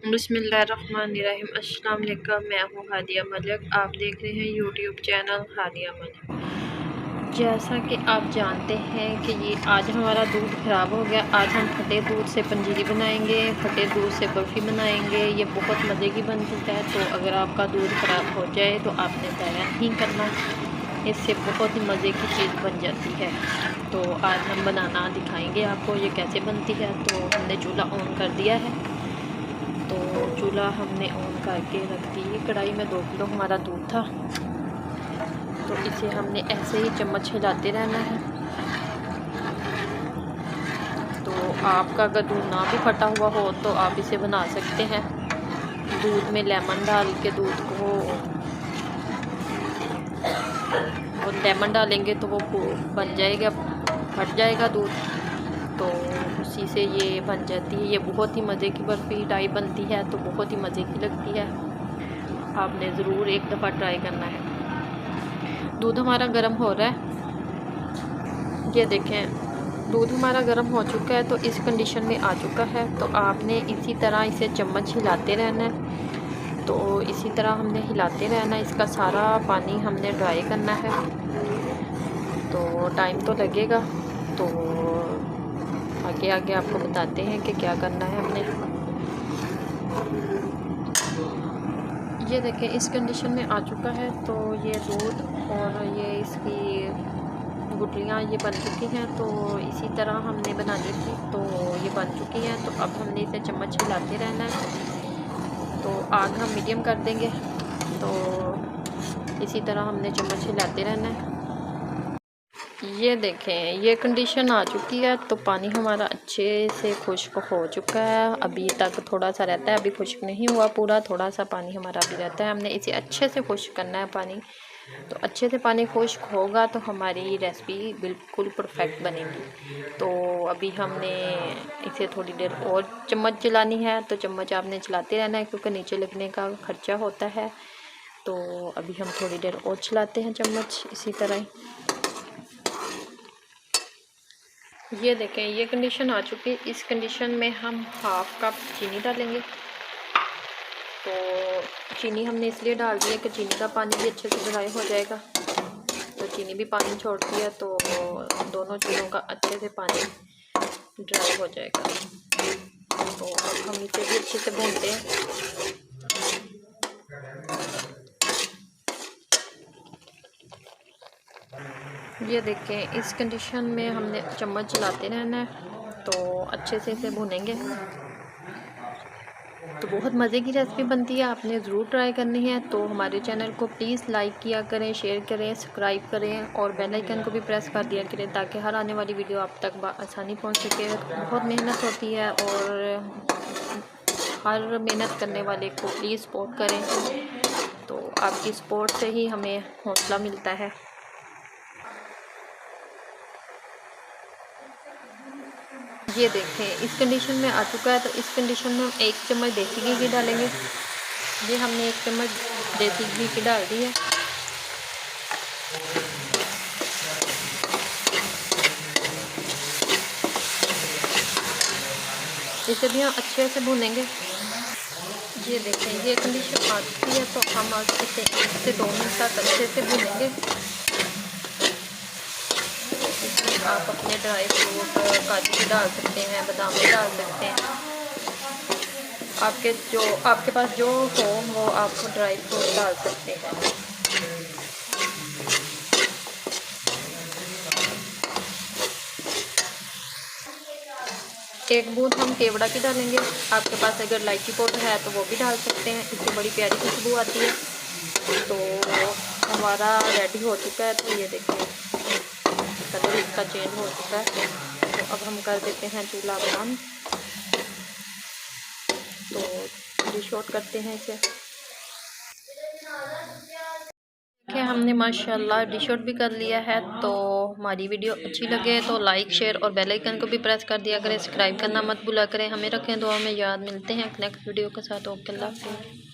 बिस्मिल्लाहिर्रहमानिर्रहीम। अस्सलाम वालेकुम। मैं हूँ हादिया मलिक। आप देख रहे हैं यूट्यूब चैनल हादिया मलिक। जैसा कि आप जानते हैं कि ये आज हमारा दूध ख़राब हो गया। आज हम फटे दूध से पंजीरी बनाएंगे, फटे दूध से बर्फ़ी बनाएंगे। ये बहुत मज़े की बनती है। तो अगर आपका दूध ख़राब हो जाए तो आपने ज़ाया नहीं करना, इससे बहुत ही मज़े की चीज़ बन जाती है। तो आज हम बनाना दिखाएंगे आपको ये कैसे बनती है। तो हमने चूल्हा ऑन कर दिया है। तो चूल्हा हमने ऑन करके रख दी। कढ़ाई में 2 किलो हमारा दूध था। तो इसे हमने ऐसे ही चम्मच हिलाते रहना है। तो आपका अगर दूध ना भी फटा हुआ हो तो आप इसे बना सकते हैं। दूध में लेमन डाल के दूध को, और लेमन डालेंगे तो वो बन जाएगा, फट जाएगा दूध। तो उसी से ये बन जाती है। ये बहुत ही मज़े की बर्फ़ी टाइप बनती है। तो बहुत ही मज़े की लगती है। आपने ज़रूर एक दफ़ा ट्राई करना है। दूध हमारा गर्म हो रहा है। ये देखें, दूध हमारा गर्म हो चुका है। तो इस कंडीशन में आ चुका है। तो आपने इसी तरह इसे चम्मच हिलाते रहना है। तो इसी तरह हमने हिलाते रहना है। इसका सारा पानी हमने ड्राई करना है। तो टाइम तो लगेगा। तो आगे आगे आपको बताते हैं कि क्या करना है हमने। ये देखें, इस कंडीशन में आ चुका है। तो ये दूध और ये इसकी गुठलियाँ ये बन चुकी हैं। तो इसी तरह हमने बनानी थी। तो ये बन चुकी हैं। तो अब हमने इसे चम्मच हिलाते रहना है। तो आग हम मीडियम कर देंगे। तो इसी तरह हमने चम्मच हिलाते रहना है। ये देखें, ये कंडीशन आ चुकी है। तो पानी हमारा अच्छे से खुश्क हो चुका है। अभी तक थोड़ा सा रहता है, अभी खुश्क नहीं हुआ पूरा, थोड़ा सा पानी हमारा अभी रहता है। हमने इसे अच्छे से खुश्क करना है पानी। तो अच्छे से पानी खुश्क होगा तो हमारी रेसिपी बिल्कुल परफेक्ट बनेगी। तो अभी हमने इसे थोड़ी देर और चम्मच चलानी है। तो चम्मच आपने चलाते रहना है क्योंकि नीचे लगने का खर्चा होता है। तो अभी हम थोड़ी देर और चलाते हैं चम्मच इसी तरह। ये देखें, ये कंडीशन आ चुकी है। इस कंडीशन में हम हाफ़ कप चीनी डालेंगे। तो चीनी हमने इसलिए डाल दी है कि चीनी का पानी भी अच्छे से ड्राई हो जाएगा। तो चीनी भी पानी छोड़ती है। तो दोनों चीज़ों का अच्छे से पानी ड्राई हो जाएगा। तो अब हम इसे भी अच्छे से भूनते हैं। ये देखें, इस कंडीशन में हमने चम्मच चलाते रहना है। तो अच्छे से इसे भूनेंगे। तो बहुत मज़े की रेसिपी बनती है, आपने ज़रूर ट्राई करनी है। तो हमारे चैनल को प्लीज़ लाइक किया करें, शेयर करें, सब्सक्राइब करें और बेल आइकन को भी प्रेस कर दिया करें ताकि हर आने वाली वीडियो आप तक आसानी पहुंच सके। बहुत मेहनत होती है और हर मेहनत करने वाले को प्लीज़ सपोर्ट करें। तो आपकी सपोर्ट से ही हमें हौसला मिलता है। ये देखें, इस कंडीशन में आ चुका है। तो इस कंडीशन में हम 1 चम्मच देसी घी की डालेंगे। ये हमने 1 चम्मच देसी घी की डाल दी है। इसे भी हम अच्छे से भूनेंगे। ये देखें, ये कंडीशन आ चुकी है। तो हम इसे 1 से 2 मिनट तक अच्छे से भूनेंगे। इसमें आप अपने ड्राई फ्रूट काजू भी डाल सकते हैं, बादाम भी डाल सकते हैं। आपके पास जो हो वो आप ड्राई फ्रूट डाल सकते हैं। एक बूंद हम केवड़ा की डालेंगे। आपके पास अगर इलायची पाउडर है तो वो भी डाल सकते हैं। इससे बड़ी प्यारी खुशबू आती है। तो हमारा रेडी हो चुका है। तो ये देखिए, कलर इसका चेंज हो चुका है। तो अब हम कर देते हैं चूल्हा बंद। तो डिश आउट करते हैं इसे। देखिए, हमने माशाल्लाह डिश आउट भी कर लिया है। तो हमारी वीडियो अच्छी लगे तो लाइक, शेयर और बेल आइकन को भी प्रेस कर दिया करें। सब्सक्राइब करना मत भूला करें। हमें रखें दुआ में याद। मिलते हैं नेक्स्ट वीडियो के साथ। ओके, अल्लाह हाफ़िज़।